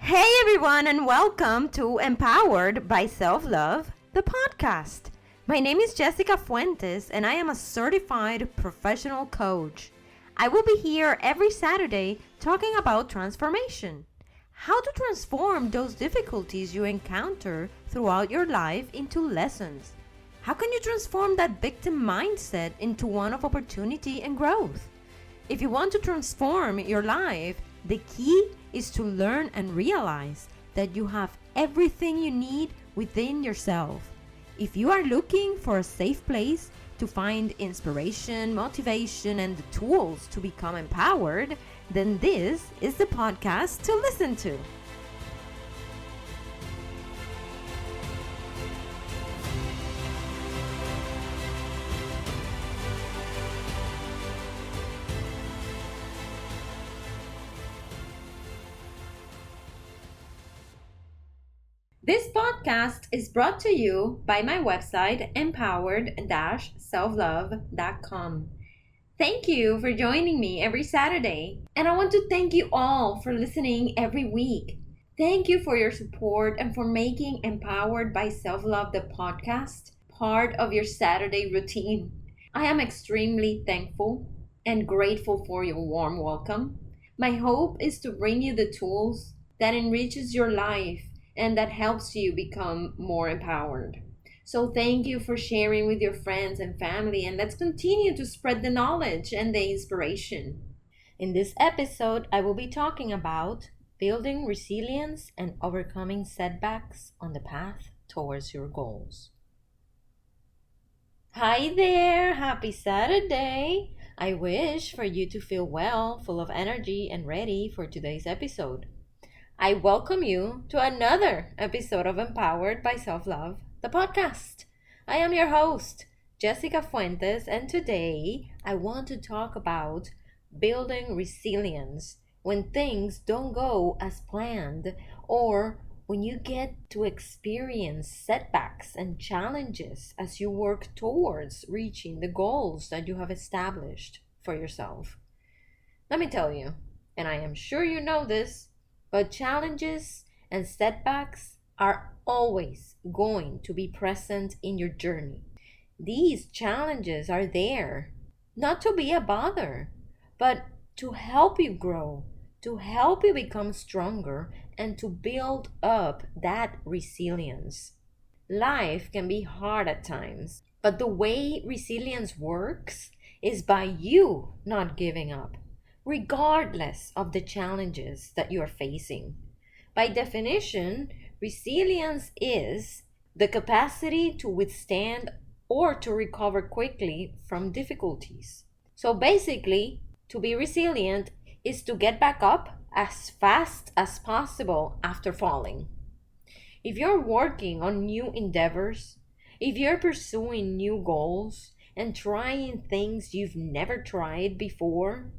Hey everyone, and welcome to Empowered by Self-Love, the podcast. My name is Jessica Fuentes, and I am a certified professional coach. I will be here every Saturday talking about transformation. How to transform those difficulties you encounter throughout your life into lessons. How can you transform that victim mindset into one of opportunity and growth? If you want to transform your life, the key is to learn and realize that you have everything you need within yourself. If you are looking for a safe place to find inspiration, motivation, and the tools to become empowered, then this is the podcast to listen to. This podcast is brought to you by my website, Empowered-SelfLove.com. Thank you for joining me every Saturday, and I want to thank you all for listening every week. Thank you for your support and for making Empowered by Self-Love, the podcast, part of your Saturday routine. I am extremely thankful and grateful for your warm welcome. My hope is to bring you the tools that enriches your life and that helps you become more empowered. So thank you for sharing with your friends and family, and let's continue to spread the knowledge and the inspiration. In this episode, I will be talking about building resilience and overcoming setbacks on the path towards your goals. Hi there, happy Saturday! I wish for you to feel well, full of energy, and ready for today's episode. I welcome you to another episode of Empowered by Self-Love, the podcast. I am your host, Jessica Fuentes, and today I want to talk about building resilience when things don't go as planned or when you get to experience setbacks and challenges as you work towards reaching the goals that you have established for yourself. Let me tell you, and I am sure you know this, but challenges and setbacks are always going to be present in your journey. These challenges are there not to be a bother, but to help you grow, to help you become stronger, and to build up that resilience. Life can be hard at times, but the way resilience works is by you not giving up, regardless of the challenges that you are facing. By definition, resilience is the capacity to withstand or to recover quickly from difficulties. So basically, to be resilient is to get back up as fast as possible after falling. If you're working on new endeavors, if you're pursuing new goals and trying things you've never tried before,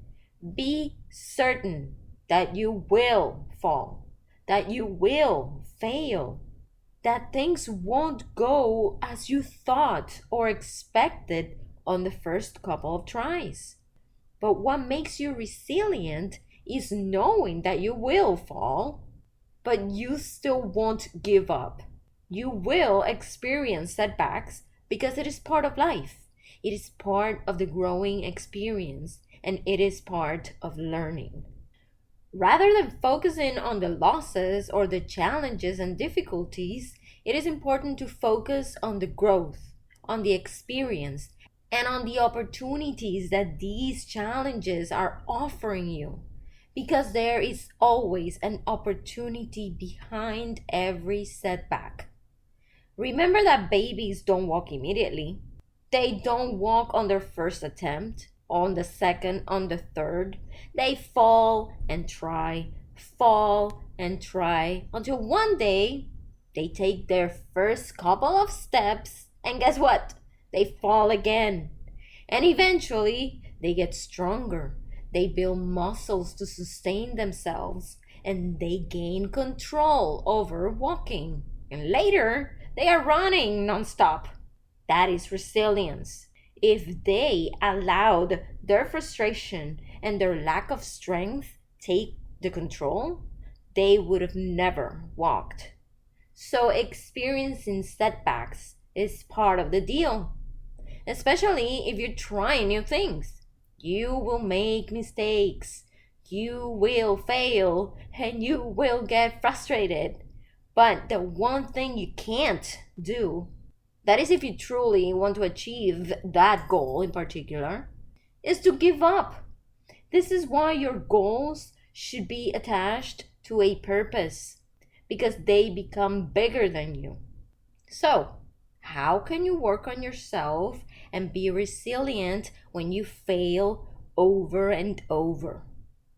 be certain that you will fall, that you will fail, that things won't go as you thought or expected on the first couple of tries. But what makes you resilient is knowing that you will fall, but you still won't give up. You will experience setbacks because it is part of life. It is part of the growing experience, and it is part of learning. Rather than focusing on the losses or the challenges and difficulties, it is important to focus on the growth, on the experience, and on the opportunities that these challenges are offering you. Because there is always an opportunity behind every setback. Remember that babies don't walk immediately. They don't walk on their first attempt, on the second, on the third. They fall and try until one day they take their first couple of steps, and guess what? They fall again. And eventually they get stronger. They build muscles to sustain themselves, and they gain control over walking. And later they are running nonstop. That is resilience. If they allowed their frustration and their lack of strength take the control, they would have never walked. So experiencing setbacks is part of the deal, especially if you're trying new things. You will make mistakes, you will fail, and you will get frustrated. But the one thing you can't do, that is if you truly want to achieve that goal in particular, is to give up. This is why your goals should be attached to a purpose, because they become bigger than you. So, how can you work on yourself and be resilient when you fail over and over?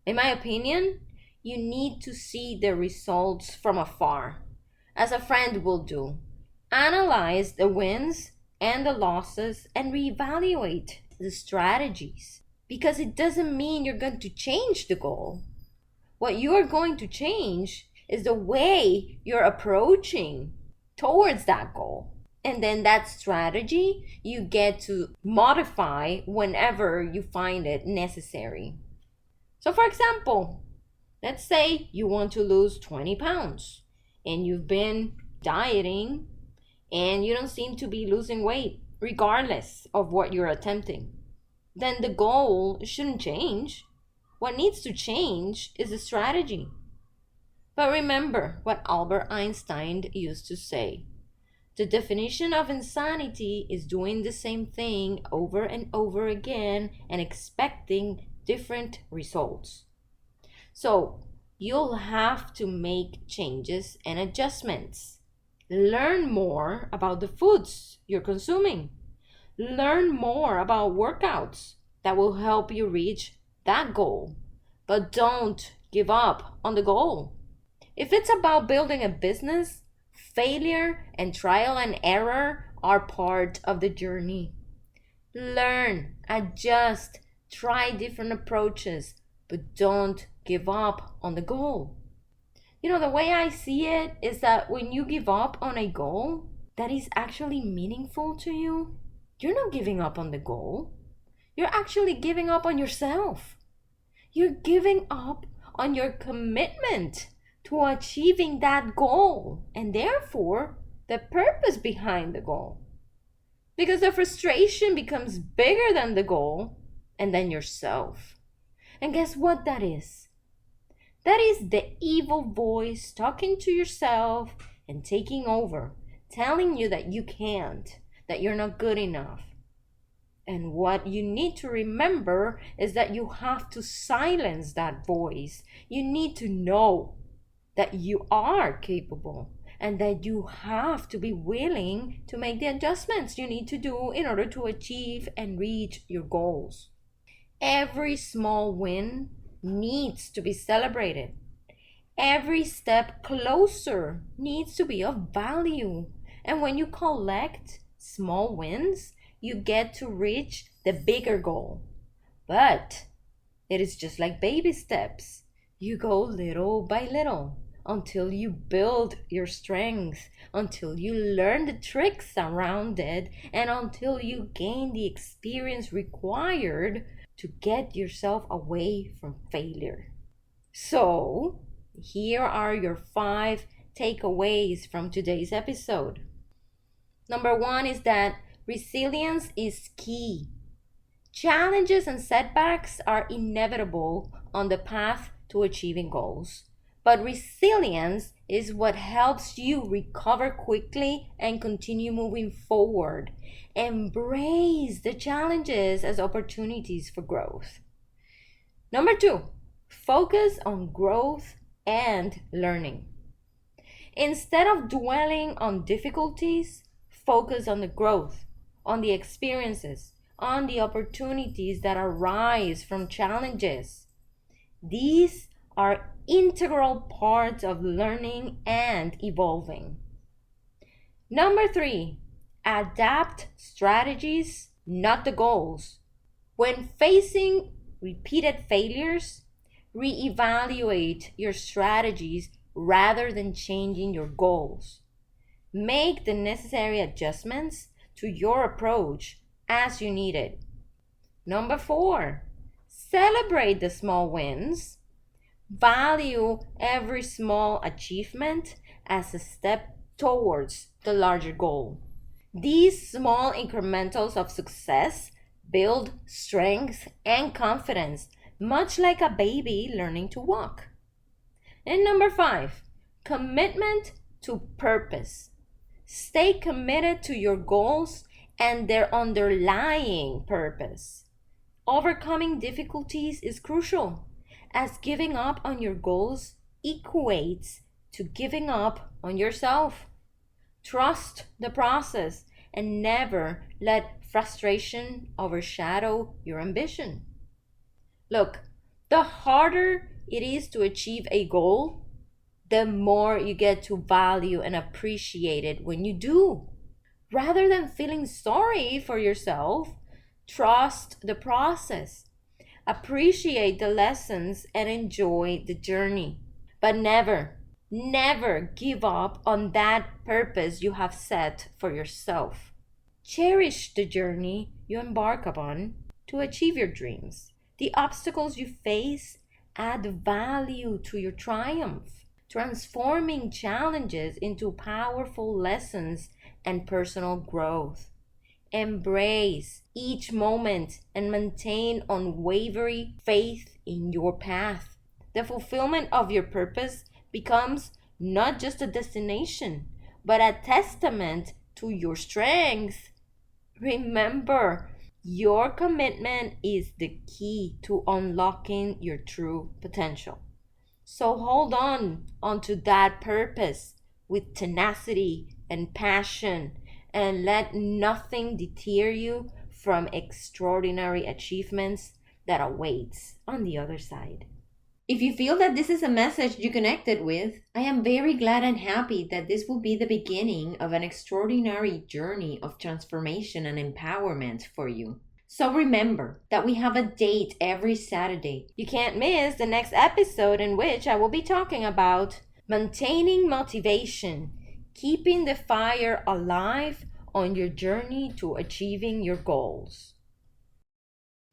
In my opinion, you need to see the results from afar, as a friend will do. Analyze the wins and the losses and reevaluate the strategies, because it doesn't mean you're going to change the goal. What you are going to change is the way you're approaching towards that goal. And then that strategy you get to modify whenever you find it necessary. So, for example, let's say you want to lose 20 pounds and you've been dieting and you don't seem to be losing weight regardless of what you're attempting. Then the goal shouldn't change. What needs to change is the strategy. But remember what Albert Einstein used to say. The definition of insanity is doing the same thing over and over again and expecting different results. So you'll have to make changes and adjustments. Learn more about the foods you're consuming. Learn more about workouts that will help you reach that goal. But don't give up on the goal. If it's about building a business, failure and trial and error are part of the journey. Learn, adjust, try different approaches, but don't give up on the goal. The way I see it is that when you give up on a goal that is actually meaningful to you, you're not giving up on the goal. You're actually giving up on yourself. You're giving up on your commitment to achieving that goal, and therefore the purpose behind the goal. Because the frustration becomes bigger than the goal and then yourself. And guess what that is? That is the evil voice talking to yourself and taking over, telling you that you can't, that you're not good enough. And what you need to remember is that you have to silence that voice. You need to know that you are capable and that you have to be willing to make the adjustments you need to do in order to achieve and reach your goals. Every small win needs to be celebrated. Every step closer needs to be of value. And when you collect small wins, you get to reach the bigger goal. But it is just like baby steps. You go little by little until you build your strength, until you learn the tricks around it, and until you gain the experience required to get yourself away from failure. So, here are your 5 takeaways from today's episode. Number 1 is that resilience is key. Challenges and setbacks are inevitable on the path to achieving goals. But resilience is what helps you recover quickly and continue moving forward. Embrace the challenges as opportunities for growth. Number 2, focus on growth and learning. Instead of dwelling on difficulties, focus on the growth, on the experiences, on the opportunities that arise from challenges. These are integral parts of learning and evolving. Number 3, adapt strategies, not the goals. When facing repeated failures, reevaluate your strategies rather than changing your goals. Make the necessary adjustments to your approach as you need it. Number 4, celebrate the small wins. Value every small achievement as a step towards the larger goal. These small incrementals of success build strength and confidence, much like a baby learning to walk. And number 5, commitment to purpose. Stay committed to your goals and their underlying purpose. Overcoming difficulties is crucial, as giving up on your goals equates to giving up on yourself. Trust the process and never let frustration overshadow your ambition. Look, the harder it is to achieve a goal, the more you get to value and appreciate it when you do. Rather than feeling sorry for yourself, trust the process. Appreciate the lessons and enjoy the journey. But never, never give up on that purpose you have set for yourself. Cherish the journey you embark upon to achieve your dreams. The obstacles you face add value to your triumph, transforming challenges into powerful lessons and personal growth. Embrace each moment and maintain unwavering faith in your path. The fulfillment of your purpose becomes not just a destination, but a testament to your strength. Remember, your commitment is the key to unlocking your true potential. So hold on onto that purpose with tenacity and passion, and let nothing deter you from extraordinary achievements that awaits on the other side. If you feel that this is a message you connected with, I am very glad and happy that this will be the beginning of an extraordinary journey of transformation and empowerment for you. So remember that we have a date every Saturday. You can't miss the next episode, in which I will be talking about maintaining motivation, keeping the fire alive on your journey to achieving your goals.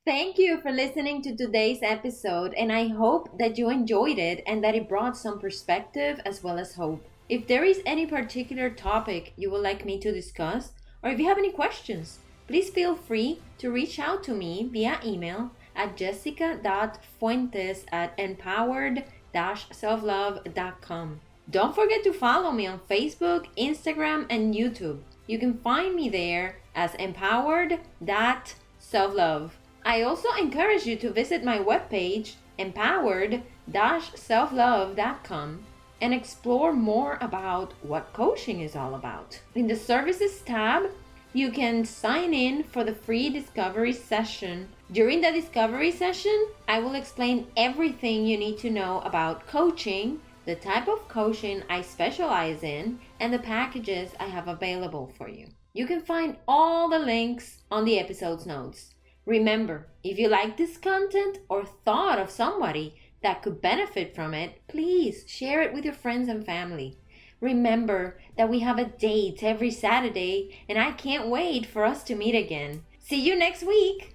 Thank you for listening to today's episode, and I hope that you enjoyed it and that it brought some perspective as well as hope. If there is any particular topic you would like me to discuss, or if you have any questions, please feel free to reach out to me via email at jessica.fuentes@empowered-selflove.com. Don't forget to follow me on Facebook, Instagram, and YouTube. You can find me there as empowered.selflove. I also encourage you to visit my webpage, empowered-selflove.com, and explore more about what coaching is all about. In the Services tab, you can sign in for the free discovery session. During the discovery session, I will explain everything you need to know about coaching, the type of coaching I specialize in, and the packages I have available for you. You can find all the links on the episode's notes. Remember, if you like this content or thought of somebody that could benefit from it, please share it with your friends and family. Remember that we have a date every Saturday, and I can't wait for us to meet again. See you next week!